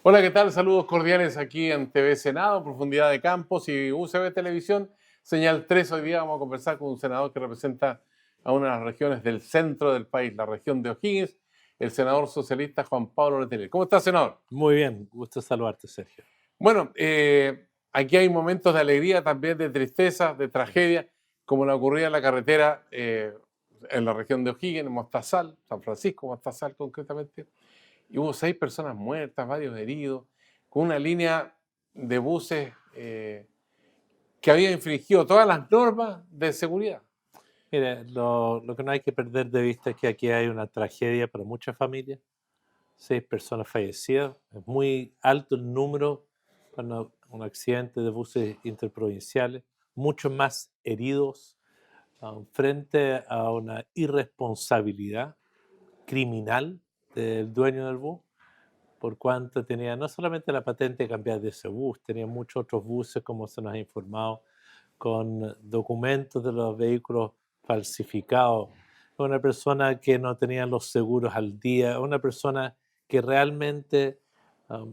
Hola, ¿qué tal? Saludos cordiales aquí en TV Senado, Profundidad de Campos y UCB Televisión. Señal 3. Hoy día vamos a conversar con un senador que representa a una de las regiones del centro del país, la región de O'Higgins, el senador socialista Juan Pablo Letelier. ¿Cómo está, senador? Muy bien, gusto saludarte, Sergio. Bueno, aquí hay momentos de alegría, también de tristeza, de tragedia, como la ocurrida en la carretera en la región de O'Higgins, en Mostazal, San Francisco, Mostazal concretamente. Y hubo 6 personas muertas, varios heridos, con una línea de buses que había infringido todas las normas de seguridad. Mire, lo que no hay que perder de vista es que aquí hay una tragedia para muchas familias, 6 personas fallecidas, es muy alto el número para un accidente de buses interprovinciales, muchos más heridos, frente a una irresponsabilidad criminal del dueño del bus, por cuanto tenía no solamente la patente de cambiar de ese bus, tenía muchos otros buses, como se nos ha informado, con documentos de los vehículos falsificados, una persona que no tenía los seguros al día, una persona que realmente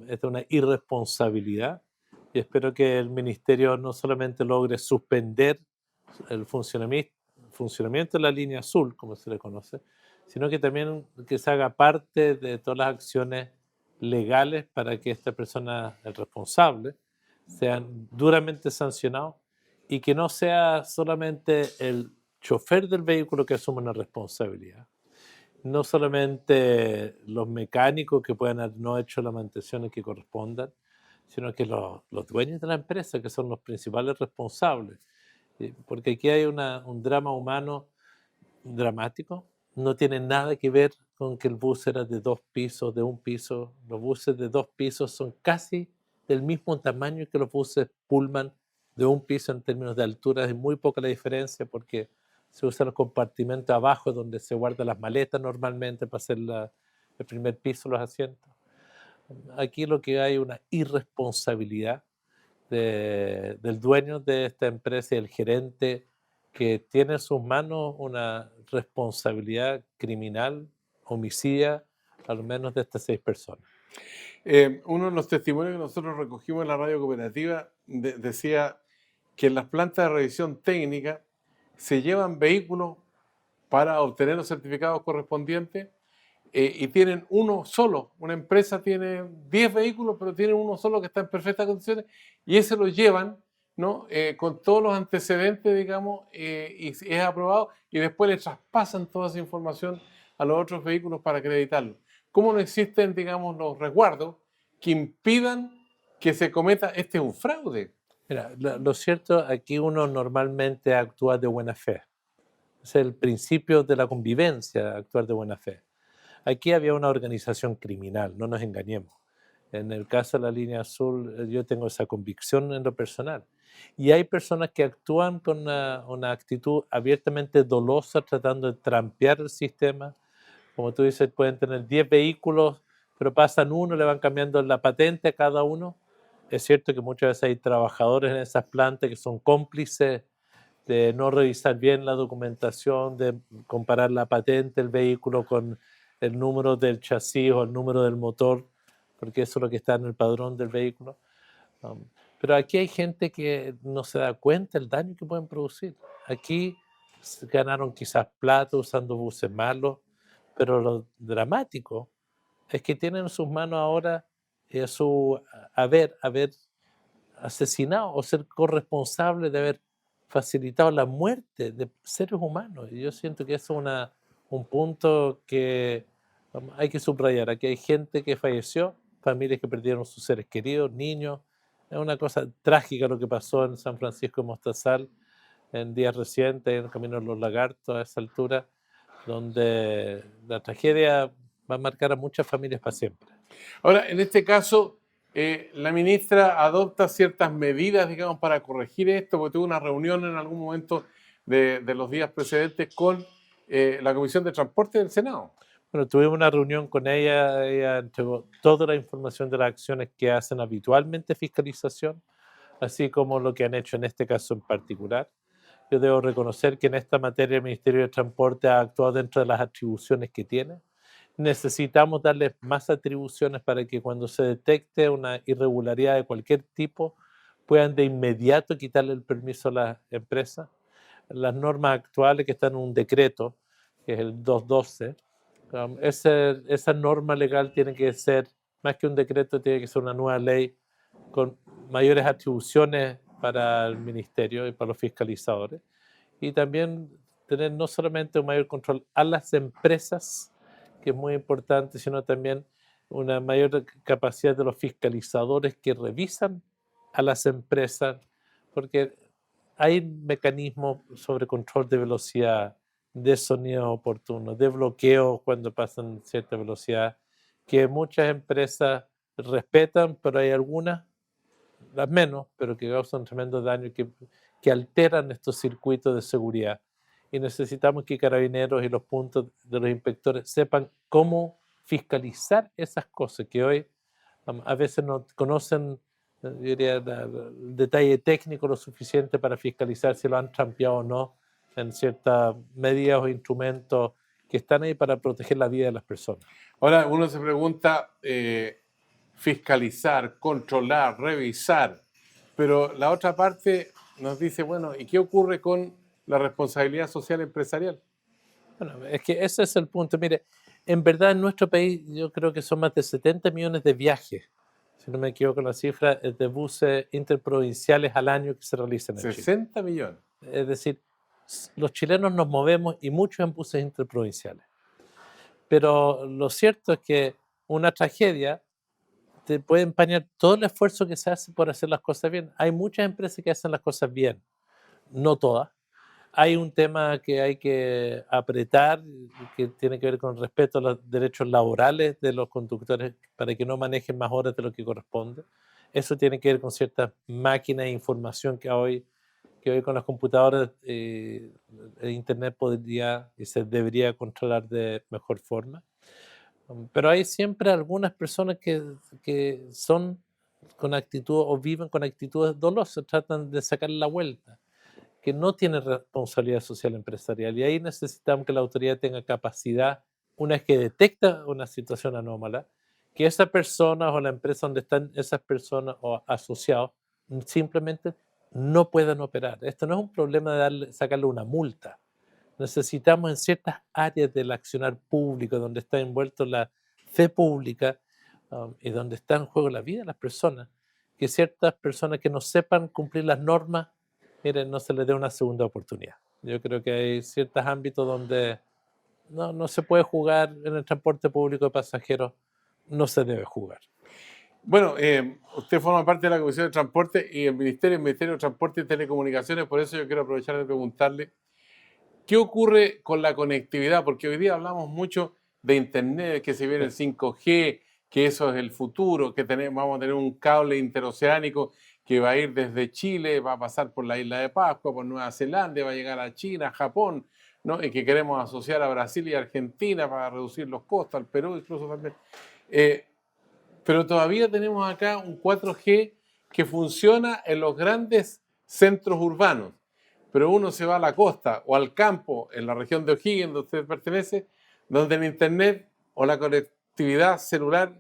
es de una irresponsabilidad. Y espero que el ministerio no solamente logre suspender el funcionamiento de la línea azul, como se le conoce, sino que también que se haga parte de todas las acciones legales para que esta persona, el responsable, sean duramente sancionados y que no sea solamente el chofer del vehículo que asume una responsabilidad, no solamente los mecánicos que puedan haber no hecho las mantenciones que correspondan, sino que los dueños de la empresa, que son los principales responsables. Porque aquí hay un drama humano dramático, no tiene nada que ver con que el bus era de 2 pisos, de un piso. Los buses de 2 pisos son casi del mismo tamaño que los buses Pullman de un piso en términos de altura. Es muy poca la diferencia porque se usan los compartimentos abajo donde se guardan las maletas normalmente para hacer el primer piso, los asientos. Aquí lo que hay es una irresponsabilidad del dueño de esta empresa y el gerente que tiene en sus manos una responsabilidad criminal, homicida, al menos de estas 6 personas. Uno de los testimonios que nosotros recogimos en la radio cooperativa decía que en las plantas de revisión técnica se llevan vehículos para obtener los certificados correspondientes y tienen uno solo. Una empresa tiene 10 vehículos, pero tienen uno solo que está en perfectas condiciones y ese lo llevan, ¿no? Con todos los antecedentes, digamos, y es aprobado y después le traspasan toda esa información a los otros vehículos para acreditarlo. ¿Cómo no existen, digamos, los resguardos que impidan que se cometa un fraude? Mira, lo cierto, aquí uno normalmente actúa de buena fe. Es el principio de la convivencia, actuar de buena fe. Aquí había una organización criminal, no nos engañemos. En el caso de la línea azul, yo tengo esa convicción en lo personal. Y hay personas que actúan con una actitud abiertamente dolosa, tratando de trampear el sistema. Como tú dices, pueden tener 10 vehículos, pero pasan uno, le van cambiando la patente a cada uno. Es cierto que muchas veces hay trabajadores en esas plantas que son cómplices de no revisar bien la documentación, de comparar la patente del vehículo con el número del chasis o el número del motor, porque eso es lo que está en el padrón del vehículo. Um, pero aquí hay gente que no se da cuenta del daño que pueden producir. Aquí ganaron quizás plata usando buses malos, pero lo dramático es que tienen en sus manos ahora su haber asesinado o ser corresponsable de haber facilitado la muerte de seres humanos. Y yo siento que eso es un punto que hay que subrayar. Aquí hay gente que falleció, familias que perdieron sus seres queridos, niños. Es una cosa trágica lo que pasó en San Francisco de Mostazal en días recientes, en el Camino de los Lagartos, a esa altura, donde la tragedia va a marcar a muchas familias para siempre. Ahora, en este caso, la ministra adopta ciertas medidas, digamos, para corregir esto, porque tuvo una reunión en algún momento de los días precedentes con la Comisión de Transporte del Senado. Bueno, tuvimos una reunión con ella entregó toda la información de las acciones que hacen habitualmente fiscalización, así como lo que han hecho en este caso en particular. Yo debo reconocer que en esta materia el Ministerio de Transporte ha actuado dentro de las atribuciones que tiene. necesitamos darles más atribuciones para que cuando se detecte una irregularidad de cualquier tipo, puedan de inmediato quitarle el permiso a la empresa. Las normas actuales que están en un decreto, que es el 212, esa norma legal tiene que ser, más que un decreto, tiene que ser una nueva ley con mayores atribuciones para el ministerio y para los fiscalizadores. Y también tener no solamente un mayor control a las empresas, que es muy importante, sino también una mayor capacidad de los fiscalizadores que revisan a las empresas, porque hay mecanismos sobre control de velocidad, de sonido oportuno, de bloqueo cuando pasan cierta velocidad, que muchas empresas respetan, pero hay algunas, las menos, pero que causan tremendo daño y que alteran estos circuitos de seguridad. Y necesitamos que Carabineros y los puntos de los inspectores sepan cómo fiscalizar esas cosas que hoy a veces no conocen, yo diría, el detalle técnico lo suficiente para fiscalizar si lo han trampeado o no en ciertas medidas o instrumentos que están ahí para proteger la vida de las personas. Ahora uno se pregunta, fiscalizar, controlar, revisar, pero la otra parte nos dice, bueno, ¿y qué ocurre con la responsabilidad social empresarial? Bueno, es que ese es el punto. Mire, en verdad en nuestro país yo creo que son más de 70 millones de viajes, si no me equivoco la cifra, de buses interprovinciales al año que se realizan en Chile. 60 millones. Es decir, los chilenos nos movemos y muchos en buses interprovinciales. Pero lo cierto es que una tragedia te puede empañar todo el esfuerzo que se hace por hacer las cosas bien. Hay muchas empresas que hacen las cosas bien, no todas. Hay un tema que hay que apretar, que tiene que ver con respeto a los derechos laborales de los conductores para que no manejen más horas de lo que corresponde. Eso tiene que ver con ciertas máquinas de información que hoy con las computadoras Internet podría y se debería controlar de mejor forma. Pero hay siempre algunas personas que son con actitud o viven con actitudes dolosas, tratan de sacar la vuelta, que no tienen responsabilidad social empresarial. Y ahí necesitamos que la autoridad tenga capacidad, una vez que detecta una situación anómala, que esa persona o la empresa donde están esas personas o asociados simplemente no puedan operar. Esto no es un problema de sacarle una multa. Necesitamos en ciertas áreas del accionar público, donde está envuelto la fe pública y donde está en juego la vida de las personas, que ciertas personas que no sepan cumplir las normas, miren, no se les dé una segunda oportunidad. Yo creo que hay ciertos ámbitos donde no se puede jugar en el transporte público de pasajeros, no se debe jugar. Bueno, usted forma parte de la Comisión de Transporte y el Ministerio de Transporte y Telecomunicaciones, por eso yo quiero aprovechar de preguntarle, ¿qué ocurre con la conectividad? Porque hoy día hablamos mucho de Internet, que se viene el 5G, que eso es el futuro, que vamos a tener un cable interoceánico que va a ir desde Chile, va a pasar por la isla de Pascua, por Nueva Zelanda, va a llegar a China, a Japón, ¿no? Y que queremos asociar a Brasil y Argentina para reducir los costos, al Perú incluso también. Pero todavía tenemos acá un 4G que funciona en los grandes centros urbanos. Pero uno se va a la costa o al campo, en la región de O'Higgins, donde usted pertenece, donde el internet o la conectividad celular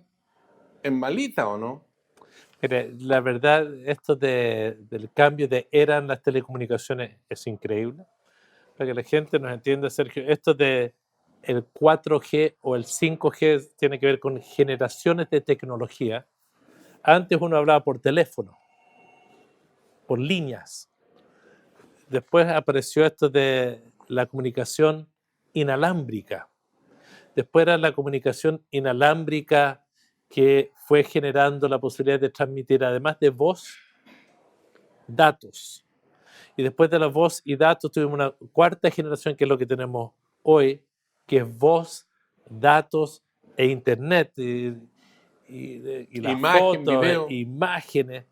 es malita, ¿o no? Mire, la verdad, esto del cambio de era en las telecomunicaciones es increíble. Para que la gente nos entienda, Sergio, esto de el 4G o el 5G tiene que ver con generaciones de tecnología. Antes uno hablaba por teléfono, por líneas. Después apareció esto de la comunicación inalámbrica. Después era la comunicación inalámbrica que fue generando la posibilidad de transmitir, además de voz, datos. Y después de la voz y datos tuvimos una cuarta generación, que es lo que tenemos hoy, que es voz, datos e internet, y las Imagen, fotos, video. imágenes.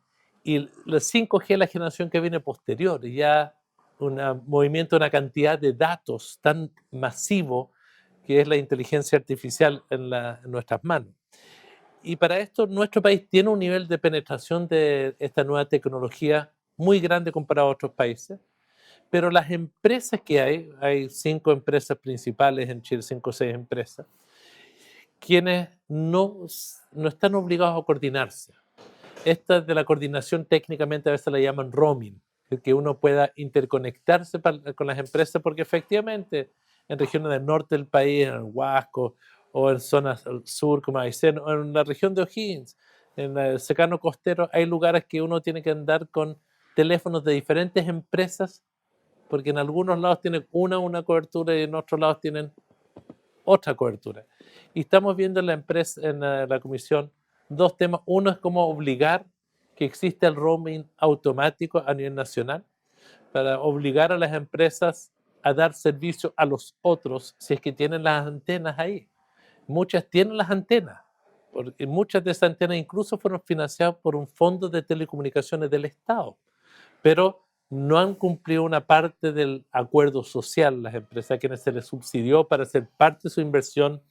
Y la 5G es la generación que viene posterior, y ya un movimiento, una cantidad de datos tan masivo que es la inteligencia artificial en nuestras manos. Y para esto nuestro país tiene un nivel de penetración de esta nueva tecnología muy grande comparado a otros países, pero las empresas que hay 5 empresas principales en Chile, 5 o 6 empresas, quienes no están obligados a coordinarse. Esta de la coordinación técnicamente a veces la llaman roaming, que uno pueda interconectarse con las empresas, porque efectivamente en regiones del norte del país, en el Huasco, o en zonas del sur como Aysén, o en la región de O'Higgins, en el secano costero, hay lugares que uno tiene que andar con teléfonos de diferentes empresas, porque en algunos lados tienen una cobertura y en otros lados tienen otra cobertura. Y estamos viendo en la empresa, en la comisión, dos temas. Uno es cómo obligar que exista el roaming automático a nivel nacional para obligar a las empresas a dar servicio a los otros si es que tienen las antenas ahí. Muchas tienen las antenas, porque muchas de esas antenas incluso fueron financiadas por un fondo de telecomunicaciones del Estado, pero no han cumplido una parte del acuerdo social las empresas a quienes se les subsidió para hacer parte de su inversión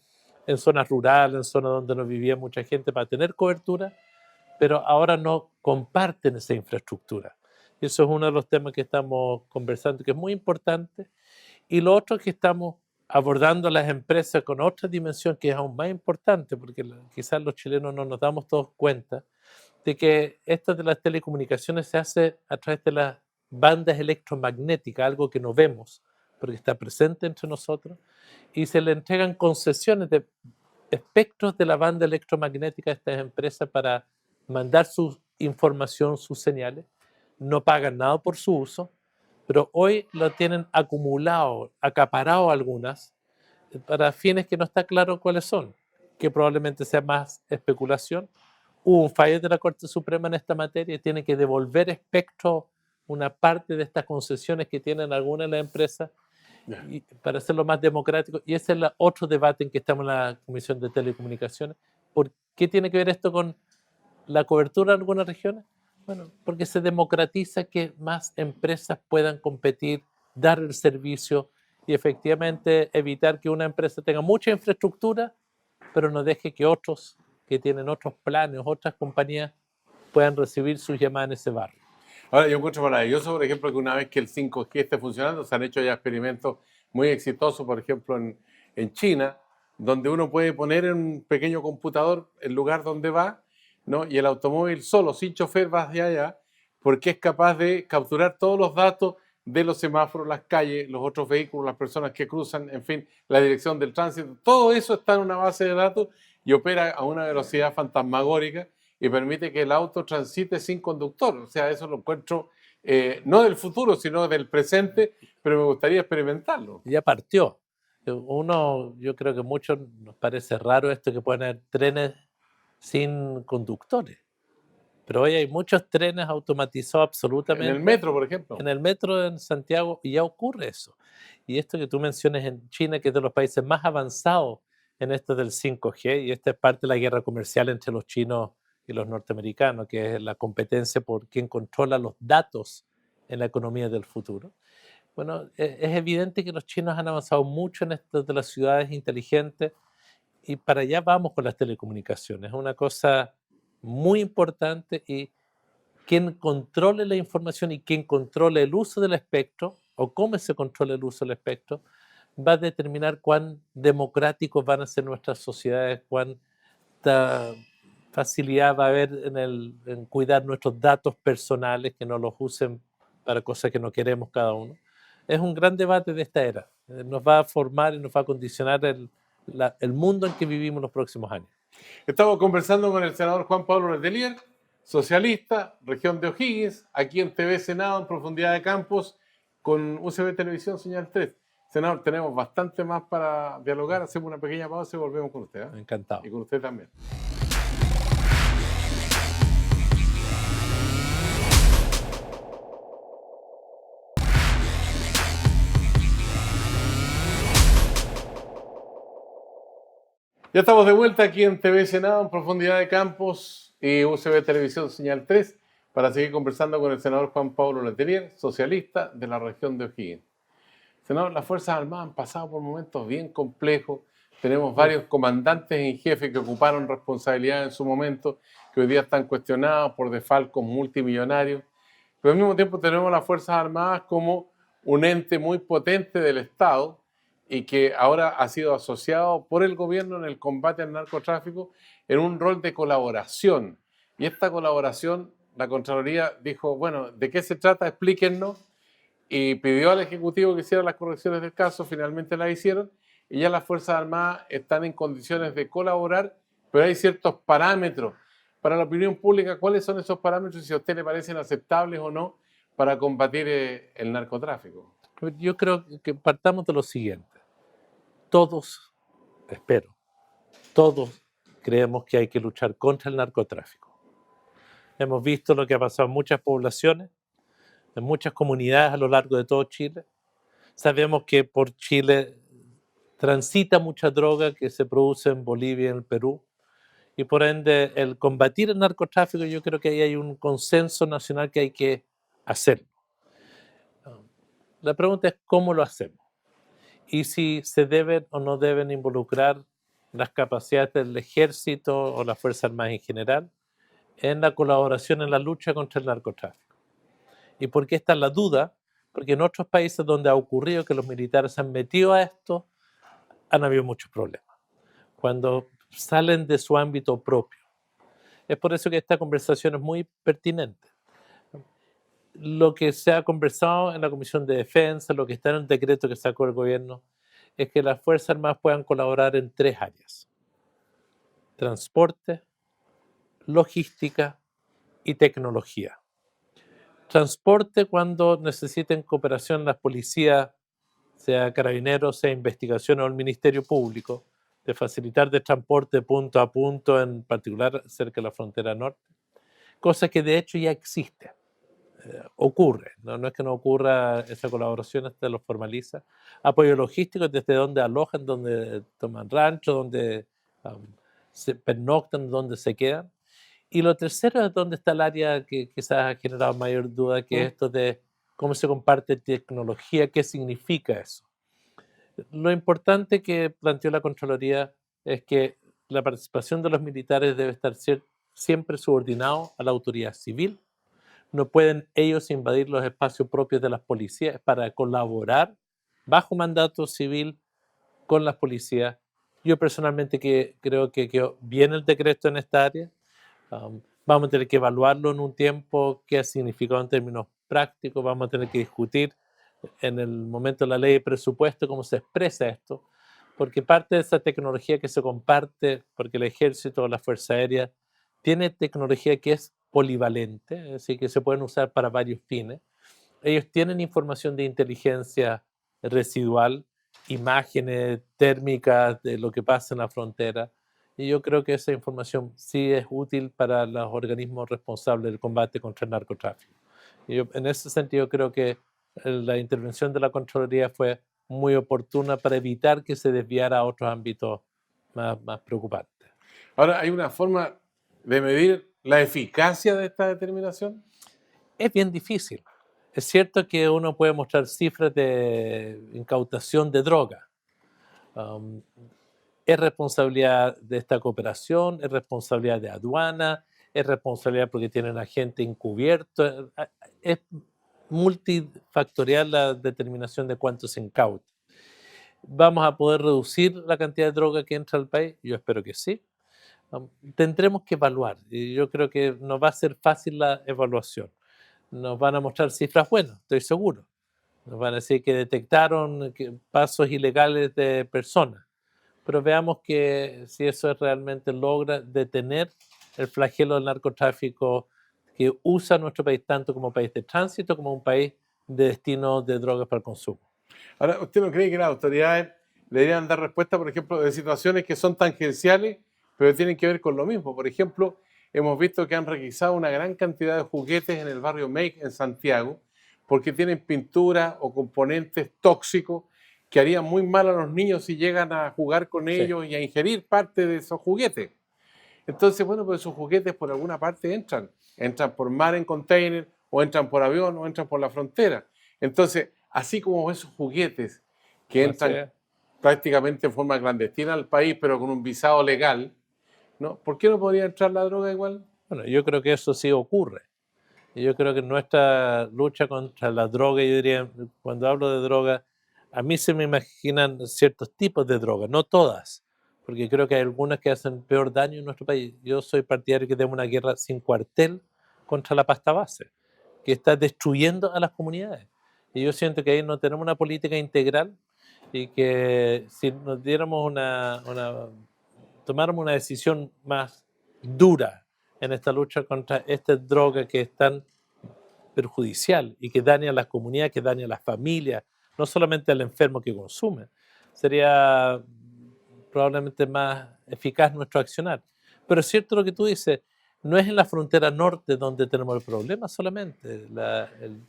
en zonas rurales, en zonas donde no vivía mucha gente para tener cobertura, pero ahora no comparten esa infraestructura. Y eso es uno de los temas que estamos conversando, que es muy importante. Y lo otro es que estamos abordando a las empresas con otra dimensión que es aún más importante, porque quizás los chilenos no nos damos todos cuenta de que esto de las telecomunicaciones se hace a través de las bandas electromagnéticas, algo que no vemos, porque está presente entre nosotros, y se le entregan concesiones de espectros de la banda electromagnética a estas empresas para mandar su información, sus señales. No pagan nada por su uso, pero hoy lo tienen acumulado, acaparado algunas, para fines que no está claro cuáles son, que probablemente sea más especulación. Hubo un fallo de la Corte Suprema en esta materia y tiene que devolver espectro una parte de estas concesiones que tienen algunas de las empresas y para hacerlo más democrático. Y ese es el otro debate en que estamos en la Comisión de Telecomunicaciones. ¿Por qué tiene que ver esto con la cobertura en algunas regiones? Bueno, porque se democratiza que más empresas puedan competir, dar el servicio y efectivamente evitar que una empresa tenga mucha infraestructura, pero no deje que otros que tienen otros planes, otras compañías, puedan recibir sus llamadas en ese barrio. Ahora, yo encuentro maravilloso, por ejemplo, que una vez que el 5G esté funcionando, se han hecho ya experimentos muy exitosos, por ejemplo, en China, donde uno puede poner en un pequeño computador el lugar donde va, ¿no? Y el automóvil solo, sin chofer, va hacia allá, porque es capaz de capturar todos los datos de los semáforos, las calles, los otros vehículos, las personas que cruzan, en fin, la dirección del tránsito. Todo eso está en una base de datos y opera a una velocidad fantasmagórica y permite que el auto transite sin conductor. O sea, eso lo encuentro no del futuro, sino del presente, pero me gustaría experimentarlo. Ya partió. Yo creo que a muchos nos parece raro esto que pueden haber trenes sin conductores, pero hoy hay muchos trenes automatizados En absolutamente. el metro, por ejemplo. En el metro en Santiago y ya ocurre eso. Y esto que tú mencionas en China, que es de los países más avanzados en esto del 5G, y esta es parte de la guerra comercial entre los chinos y los norteamericanos, que es la competencia por quién controla los datos en la economía del futuro. Bueno, es evidente que los chinos han avanzado mucho en esto de las ciudades inteligentes y para allá vamos con las telecomunicaciones. Es una cosa muy importante y quien controle la información y quien controle el uso del espectro o cómo se controla el uso del espectro va a determinar cuán democráticos van a ser nuestras sociedades, cuánta facilidad va a haber en cuidar nuestros datos personales, que no los usen para cosas que no queremos cada uno. Es un gran debate de esta era. Nos va a formar y nos va a condicionar el mundo en que vivimos los próximos años. Estamos conversando con el senador Juan Pablo Letelier, socialista, región de O'Higgins, aquí en TV Senado, en Profundidad de Campos, con UCB Televisión, señal 3. Senador, tenemos bastante más para dialogar. Hacemos una pequeña pausa y volvemos con usted. Encantado. Y con usted también. Ya estamos de vuelta aquí en TV Senado, en Profundidad de Campos y UCB Televisión Señal 3, para seguir conversando con el senador Juan Pablo Letelier, socialista de la región de O'Higgins. Senador, las Fuerzas Armadas han pasado por momentos bien complejos. Tenemos varios comandantes en jefe que ocuparon responsabilidad en su momento, que hoy día están cuestionados por desfalcos multimillonarios. Pero al mismo tiempo tenemos las Fuerzas Armadas como un ente muy potente del Estado, y que ahora ha sido asociado por el gobierno en el combate al narcotráfico en un rol de colaboración. Y esta colaboración, la Contraloría dijo, bueno, ¿de qué se trata? Explíquennos. Y pidió al Ejecutivo que hiciera las correcciones del caso, finalmente las hicieron, y ya las Fuerzas Armadas están en condiciones de colaborar, pero hay ciertos parámetros. Para la opinión pública, ¿cuáles son esos parámetros y si a usted le parecen aceptables o no para combatir el narcotráfico? Yo creo que partamos de lo siguiente. Todos, espero, todos creemos que hay que luchar contra el narcotráfico. Hemos visto lo que ha pasado en muchas poblaciones, en muchas comunidades a lo largo de todo Chile. Sabemos que por Chile transita mucha droga que se produce en Bolivia y en el Perú. Y por ende, el combatir el narcotráfico, yo creo que ahí hay un consenso nacional que hay que hacerlo. La pregunta es cómo lo hacemos y si se deben o no deben involucrar las capacidades del ejército o las Fuerzas Armadas en general en la colaboración en la lucha contra el narcotráfico. ¿Y por qué está la duda? Porque en otros países donde ha ocurrido que los militares se han metido a esto, han habido muchos problemas. Cuando salen de su ámbito propio. Es por eso que esta conversación es muy pertinente. Lo que se ha conversado en la Comisión de Defensa, lo que está en el decreto que sacó el gobierno, es que las Fuerzas Armadas puedan colaborar en 3 áreas: transporte, logística y tecnología. Transporte cuando necesiten cooperación las policías, sea carabineros, sea investigación o el Ministerio Público, de facilitar de transporte punto a punto, en particular cerca de la frontera norte, cosa que de hecho ya existe. Ocurre, no es que no ocurra esa colaboración, hasta lo formaliza. Apoyo logístico desde donde alojan, donde toman rancho, donde se pernoctan, donde se quedan. Y lo tercero es donde está el área que quizás ha generado mayor duda, que es esto de cómo se comparte tecnología, qué significa eso. Lo importante que planteó la Contraloría es que la participación de los militares debe estar siempre subordinado a la autoridad civil. No pueden ellos invadir los espacios propios de las policías para colaborar bajo mandato civil con las policías. Yo personalmente creo que quedó bien el decreto en esta área. Vamos a tener que evaluarlo en un tiempo, qué ha significado en términos prácticos. Vamos a tener que discutir en el momento de la ley de presupuesto cómo se expresa esto, porque parte de esa tecnología que se comparte, porque el ejército o la Fuerza Aérea tiene tecnología que es polivalente, es decir, que se pueden usar para varios fines. Ellos tienen información de inteligencia residual, imágenes térmicas de lo que pasa en la frontera, y yo creo que esa información sí es útil para los organismos responsables del combate contra el narcotráfico. Y yo, en ese sentido, creo que la intervención de la Contraloría fue muy oportuna para evitar que se desviara a otros ámbitos más preocupantes. Ahora, ¿hay una forma de medir la eficacia de esta determinación? Es bien difícil. Es cierto que uno puede mostrar cifras de incautación de droga. Es responsabilidad de esta cooperación, es responsabilidad de aduana, es responsabilidad porque tienen agente encubierto. Es multifactorial la determinación de cuánto se incauta. ¿Vamos a poder reducir la cantidad de droga que entra al país? Yo espero que sí. Tendremos que evaluar y yo creo que no va a ser fácil la evaluación. Nos van a mostrar cifras buenas, estoy seguro. Nos van a decir que detectaron pasos ilegales de personas, pero veamos que si eso realmente logra detener el flagelo del narcotráfico que usa nuestro país tanto como país de tránsito como un país de destino de drogas para el consumo. Ahora, ¿usted no cree que las autoridades deberían dar respuesta, por ejemplo, de situaciones que son tangenciales, pero tienen que ver con lo mismo? Por ejemplo, hemos visto que han requisado una gran cantidad de juguetes en el barrio Make en Santiago, porque tienen pintura o componentes tóxicos que harían muy mal a los niños si llegan a jugar con Sí. ellos y a ingerir parte de esos juguetes. Entonces, bueno, pues esos juguetes por alguna parte entran por mar en container, o entran por avión, o entran por la frontera. Entonces, así como esos juguetes que entran prácticamente en forma clandestina al país, pero con un visado legal, ¿no? ¿Por qué no podría entrar la droga igual? Bueno, yo creo que eso sí ocurre. Y yo creo que nuestra lucha contra la droga, yo diría, cuando hablo de droga, a mí se me imaginan ciertos tipos de drogas, no todas, porque creo que hay algunas que hacen peor daño en nuestro país. Yo soy partidario que demos una guerra sin cuartel contra la pasta base, que está destruyendo a las comunidades. Y yo siento que ahí no tenemos una política integral y que si nos diéramos tomáramos una decisión más dura en esta lucha contra esta droga que es tan perjudicial y que daña a las comunidades, que daña a las familias, no solamente al enfermo que consume, sería probablemente más eficaz nuestro accionar. Pero es cierto lo que tú dices, no es en la frontera norte donde tenemos el problema solamente. El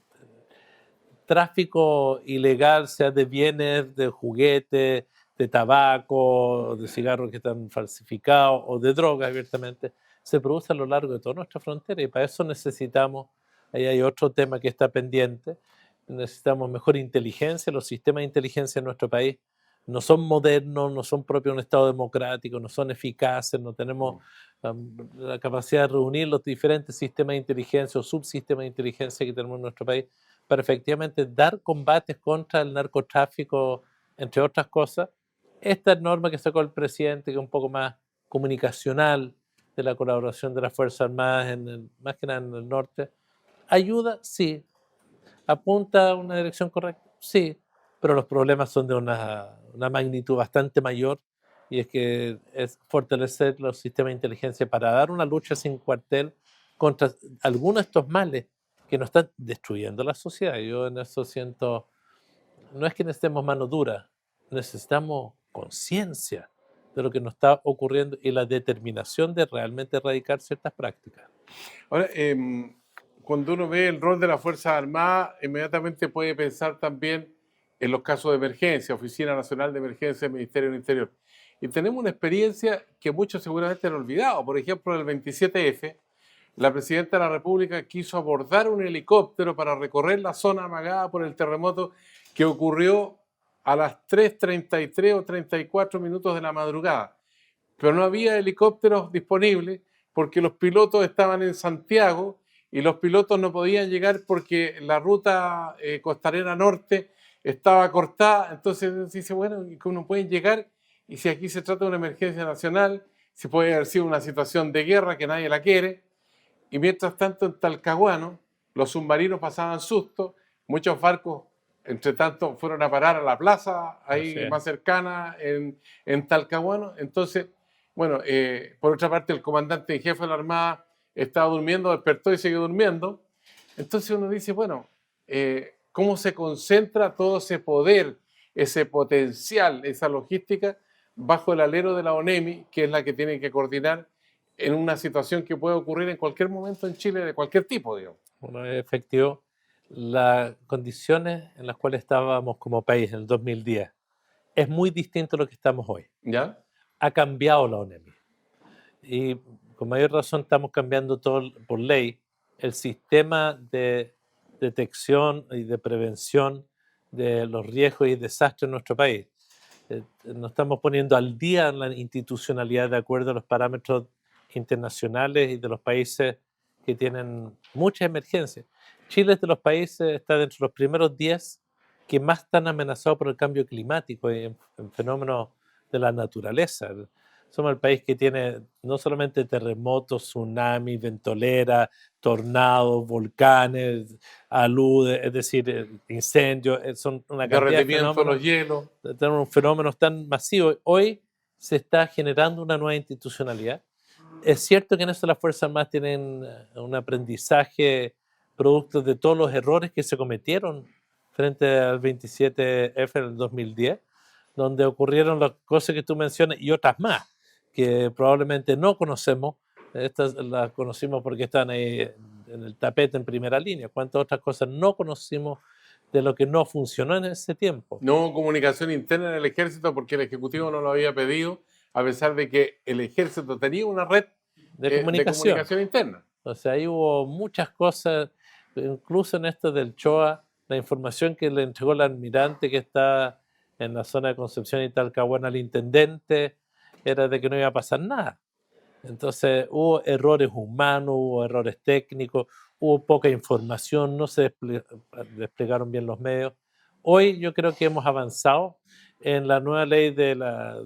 tráfico ilegal, sea de bienes, de juguetes, de tabaco, de cigarros que están falsificados o de drogas abiertamente, se produce a lo largo de toda nuestra frontera y para eso necesitamos, ahí hay otro tema que está pendiente, necesitamos mejor inteligencia. Los sistemas de inteligencia en nuestro país no son modernos, no son propios de un Estado democrático, no son eficaces, no tenemos la capacidad de reunir los diferentes sistemas de inteligencia o subsistemas de inteligencia que tenemos en nuestro país para efectivamente dar combates contra el narcotráfico, entre otras cosas. Esta norma que sacó el presidente, que es un poco más comunicacional, de la colaboración de las Fuerzas Armadas, más que nada en el norte, ayuda, sí. ¿Apunta a una dirección correcta? Sí, pero los problemas son de una magnitud bastante mayor y es que es fortalecer los sistemas de inteligencia para dar una lucha sin cuartel contra algunos de estos males que nos están destruyendo la sociedad. Yo en eso siento, no es que necesitemos mano dura, necesitamos conciencia de lo que nos está ocurriendo y la determinación de realmente erradicar ciertas prácticas. Ahora, cuando uno ve el rol de las Fuerzas Armadas, inmediatamente puede pensar también en los casos de emergencia, Oficina Nacional de Emergencia, Ministerio del Interior. Y tenemos una experiencia que muchos seguramente han olvidado. Por ejemplo, el 27F, la Presidenta de la República quiso abordar un helicóptero para recorrer la zona amagada por el terremoto que ocurrió a las 3:33 o 34 minutos de la madrugada. Pero no había helicópteros disponibles porque los pilotos estaban en Santiago y los pilotos no podían llegar porque la ruta costanera norte estaba cortada. Entonces dice, bueno, ¿cómo no pueden llegar? Y si aquí se trata de una emergencia nacional, si puede haber sido una situación de guerra que nadie la quiere. Y mientras tanto en Talcahuano, los submarinos pasaban susto, muchos barcos, entre tanto, fueron a parar a la plaza ahí más cercana en Talcahuano. Entonces, bueno, por otra parte, el comandante en jefe de la Armada estaba durmiendo, despertó y siguió durmiendo. Entonces uno dice, bueno, ¿cómo se concentra todo ese poder, ese potencial, esa logística bajo el alero de la ONEMI, que es la que tiene que coordinar en una situación que puede ocurrir en cualquier momento en Chile, de cualquier tipo, digamos? Bueno, es efectivo, las condiciones en las cuales estábamos como país en el 2010 es muy distinto a lo que estamos hoy. ¿Ya? Ha cambiado la ONEMI y con mayor razón estamos cambiando todo por ley el sistema de detección y de prevención de los riesgos y desastres en nuestro país. Nos estamos poniendo al día en la institucionalidad de acuerdo a los parámetros internacionales y de los países que tienen muchas emergencias. Chile es de los países, está dentro de los primeros 10 que más están amenazados por el cambio climático y en fenómenos de la naturaleza. Somos el país que tiene no solamente terremotos, tsunamis, ventoleras, tornados, volcanes, aludes, es decir, incendios, son una cantidad de Derretimiento de los fenómenos, hielos. tenemos fenómenos tan masivos. Hoy se está generando una nueva institucionalidad. Es cierto que en eso las Fuerzas Armadas tienen un aprendizaje producto de todos los errores que se cometieron frente al 27F en el 2010, donde ocurrieron las cosas que tú mencionas y otras más que probablemente no conocemos. Estas las conocimos porque están ahí en el tapete en primera línea. ¿Cuántas otras cosas no conocimos de lo que no funcionó en ese tiempo? No hubo comunicación interna en el ejército porque el Ejecutivo no lo había pedido, a pesar de que el ejército tenía una red De de comunicación. comunicación interna. O sea, ahí hubo muchas cosas, incluso en esto del CHOA, la información que le entregó el almirante que está en la zona de Concepción y Talcahuano al intendente era de que no iba a pasar nada. Entonces hubo errores humanos, hubo errores técnicos, hubo poca información, no se desplegaron bien los medios. Hoy yo creo que hemos avanzado en la nueva ley de la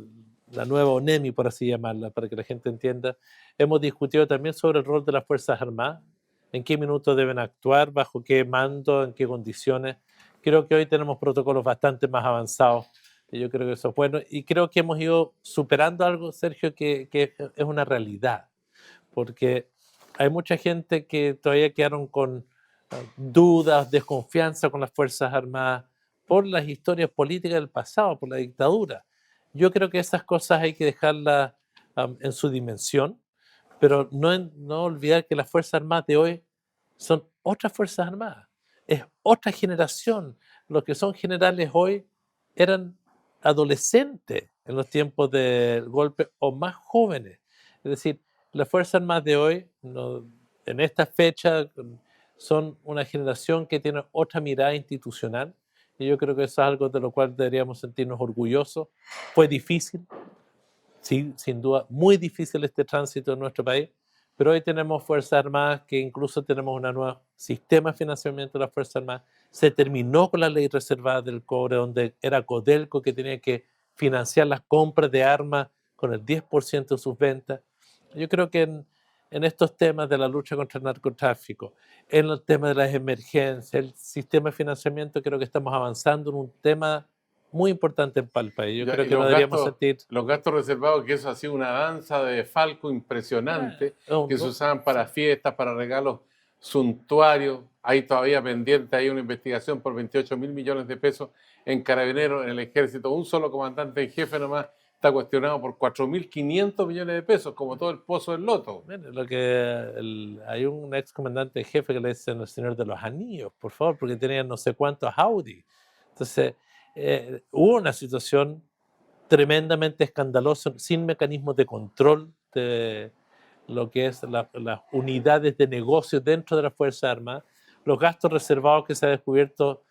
nueva ONEMI, por así llamarla, para que la gente entienda. Hemos discutido también sobre el rol de las Fuerzas Armadas, en qué minutos deben actuar, bajo qué mando, en qué condiciones. Creo que hoy tenemos protocolos bastante más avanzados y yo creo que eso es bueno. Y creo que hemos ido superando algo, Sergio, que es una realidad, porque hay mucha gente que todavía quedaron con dudas, desconfianza con las Fuerzas Armadas por las historias políticas del pasado, por la dictadura. Yo creo que esas cosas hay que dejarlas en su dimensión, pero no olvidar que las Fuerzas Armadas de hoy son otras Fuerzas Armadas, es otra generación. Los que son generales hoy eran adolescentes en los tiempos del golpe o más jóvenes. Es decir, las Fuerzas Armadas de hoy, en esta fecha, son una generación que tiene otra mirada institucional y yo creo que eso es algo de lo cual deberíamos sentirnos orgullosos. Fue difícil, sí, sin duda, muy difícil este tránsito en nuestro país, pero hoy tenemos Fuerzas Armadas que incluso tenemos un nuevo sistema de financiamiento de las Fuerzas Armadas. Se terminó con la ley reservada del cobre, donde era Codelco que tenía que financiar las compras de armas con el 10% de sus ventas. Yo creo que en estos temas de la lucha contra el narcotráfico, en el tema de las emergencias, el sistema de financiamiento, creo que estamos avanzando en un tema muy importante para el país. Yo Ya, creo y que no deberíamos sentir los gastos reservados, que eso ha sido una danza de falco impresionante, que se usaban para fiestas, para regalos suntuarios. Hay todavía pendiente, hay una investigación por 28.000 millones de pesos en Carabineros, en el Ejército. Un solo comandante en jefe nomás está cuestionado por 4.500 millones de pesos, como todo el pozo del loto. Hay un ex comandante jefe que le dicen el Señor de los Anillos, por favor, porque tenía no sé cuántos Audi. Entonces, hubo una situación tremendamente escandalosa, sin mecanismos de control de lo que es las unidades de negocio dentro de las Fuerzas Armadas, los gastos reservados que se ha descubierto,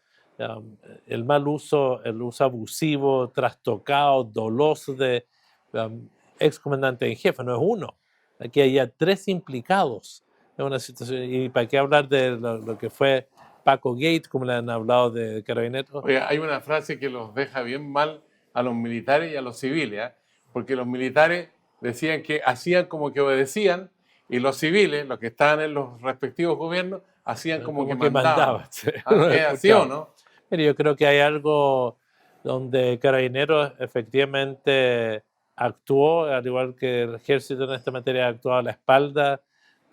el mal uso, el uso abusivo, trastocado, doloso de ex comandante en jefe, no es uno. Aquí hay ya 3 implicados en una situación. ¿Y para qué hablar de lo que fue Paco Gate, como le han hablado de Carabineros? Oye, hay una frase que los deja bien mal a los militares y a los civiles, ¿eh? Porque los militares decían que hacían como que obedecían y los civiles, los que estaban en los respectivos gobiernos, hacían como que mandaban. mandaba. Sí, ¿Ah? lo he ¿Es así o escuchado. no? Mire, yo creo que hay algo donde Carabineros efectivamente actuó, al igual que el ejército en esta materia, ha actuado a la espalda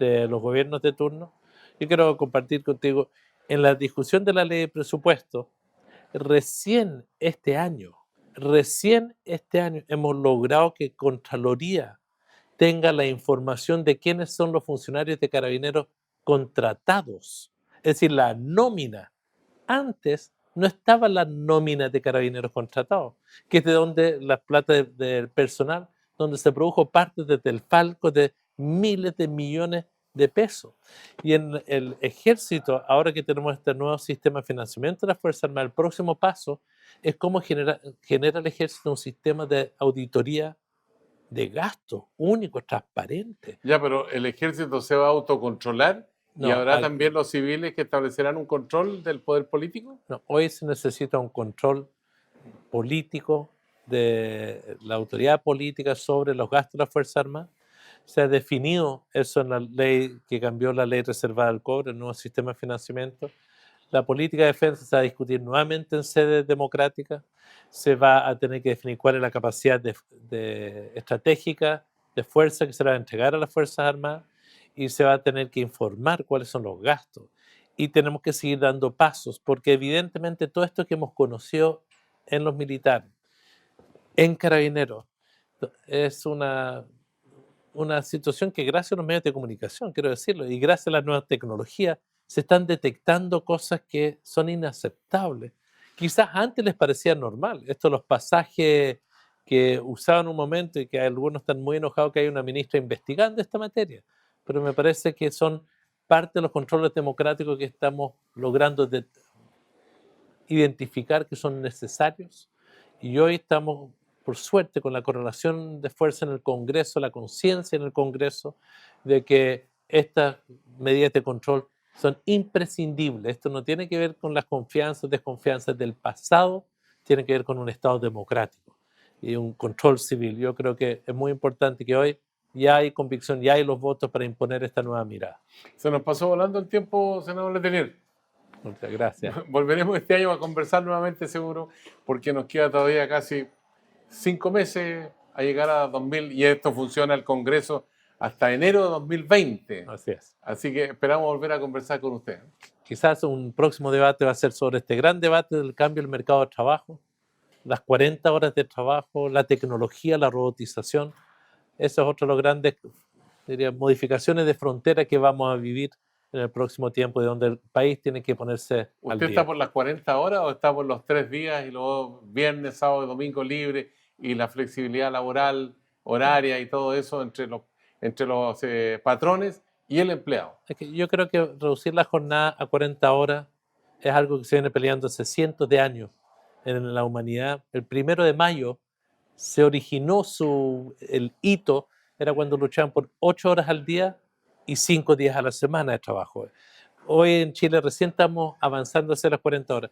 de los gobiernos de turno. Yo quiero compartir contigo, en la discusión de la ley de presupuesto, recién este año hemos logrado que Contraloría tenga la información de quiénes son los funcionarios de Carabineros contratados, es decir, la nómina. Antes no estaba la nómina de Carabineros contratados, que es de donde la plata del personal, donde se produjo parte desde el Falco de miles de millones de pesos. Y en el ejército, ahora que tenemos este nuevo sistema de financiamiento de las Fuerzas Armadas, el próximo paso es cómo genera el ejército un sistema de auditoría de gasto único, transparente. Ya, pero el ejército se va a autocontrolar y No, habrá también los civiles que establecerán un control del poder político. no, hoy se necesita un control político de la autoridad política sobre los gastos de las Fuerzas Armadas. Se ha definido eso en la ley que cambió la ley reservada al cobre, el nuevo sistema de financiamiento. La política de defensa se va a discutir nuevamente en sede democrática. Se va a tener que definir cuál es la capacidad estratégica de fuerza que se le va a entregar a las Fuerzas Armadas y se va a tener que informar cuáles son los gastos. Y tenemos que seguir dando pasos, porque evidentemente todo esto que hemos conocido en los militares, en Carabineros, es una situación que gracias a los medios de comunicación, quiero decirlo, y gracias a las nuevas tecnologías, se están detectando cosas que son inaceptables. Quizás antes les parecía normal. Esto, los pasajes que usaban un momento y que algunos están muy enojados que hay una ministra investigando esta materia, pero me parece que son parte de los controles democráticos que estamos logrando identificar que son necesarios y hoy estamos, por suerte, con la correlación de fuerza en el Congreso, la conciencia en el Congreso de que estas medidas de control son imprescindibles. Esto no tiene que ver con las confianzas, desconfianzas del pasado, tiene que ver con un Estado democrático y un control civil. Yo creo que es muy importante que hoy ya hay convicción, ya hay los votos para imponer esta nueva mirada. Se nos pasó volando el tiempo, senador Letelier. Muchas gracias. Volveremos este año a conversar nuevamente, seguro, porque nos queda todavía casi 5 meses a llegar a 2000 y esto funciona el Congreso hasta enero de 2020. Así es. Así que esperamos volver a conversar con usted. Quizás un próximo debate va a ser sobre este gran debate del cambio del mercado de trabajo, las 40 horas de trabajo, la tecnología, la robotización. Eso es otro de los grandes, diría, modificaciones de frontera que vamos a vivir en el próximo tiempo, de donde el país tiene que ponerse al ¿Usted día. está por las 40 horas o está por los 3 días y luego viernes, sábado y domingo libre y la flexibilidad laboral, horaria y todo eso entre los patrones y el empleado? Es que yo creo que reducir la jornada a 40 horas es algo que se viene peleando hace cientos de años en la humanidad. El 1 de mayo se originó el hito, era cuando luchaban por 8 horas al día y 5 días a la semana de trabajo. Hoy en Chile recién estamos avanzando hacia las 40 horas.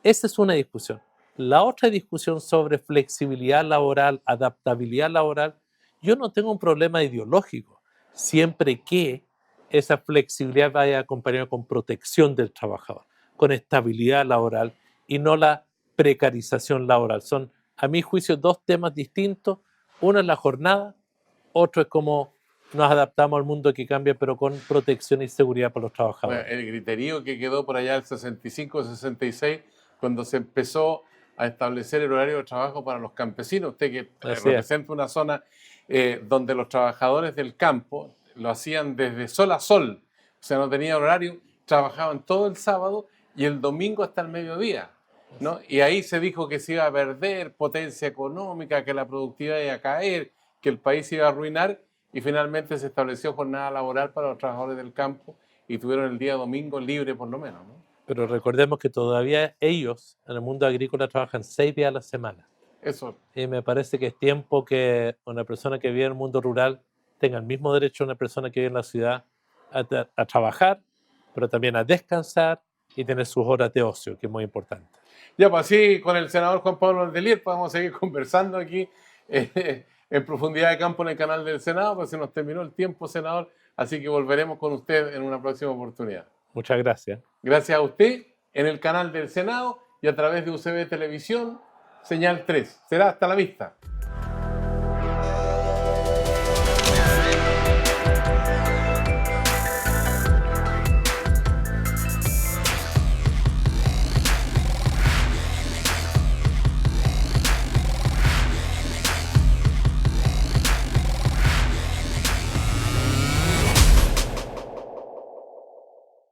Esa es una discusión. La otra discusión sobre flexibilidad laboral, adaptabilidad laboral, yo no tengo un problema ideológico, siempre que esa flexibilidad vaya acompañada con protección del trabajador, con estabilidad laboral y no la precarización laboral. Son, a mi juicio, dos temas distintos. Uno es la jornada, otro es cómo nos adaptamos al mundo que cambia, pero con protección y seguridad para los Bueno, trabajadores. el griterío que quedó por allá el 65-66, cuando se empezó a establecer el horario de trabajo para los campesinos. Usted que Así es. representa una zona donde los trabajadores del campo lo hacían desde sol a sol, o sea, no tenían horario, trabajaban todo el sábado y el domingo hasta el mediodía, ¿no? Y ahí se dijo que se iba a perder potencia económica, que la productividad iba a caer, que el país se iba a arruinar, y finalmente se estableció jornada laboral para los trabajadores del campo y tuvieron el día domingo libre por lo menos, ¿no? Pero recordemos que todavía ellos en el mundo agrícola trabajan 6 días a la semana. Eso, Y me parece que es tiempo que una persona que vive en el mundo rural tenga el mismo derecho a una persona que vive en la ciudad a trabajar, pero también a descansar y tener sus horas de ocio, que es muy importante. ya pues así con el senador Juan Pablo Letelier podemos seguir conversando aquí en profundidad de campo en el canal del Senado, pues se nos terminó el tiempo, senador, así que volveremos con usted en una próxima oportunidad. Muchas gracias. Gracias a usted en el canal del Senado y a través de UCB Televisión, señal 3. Será hasta la vista.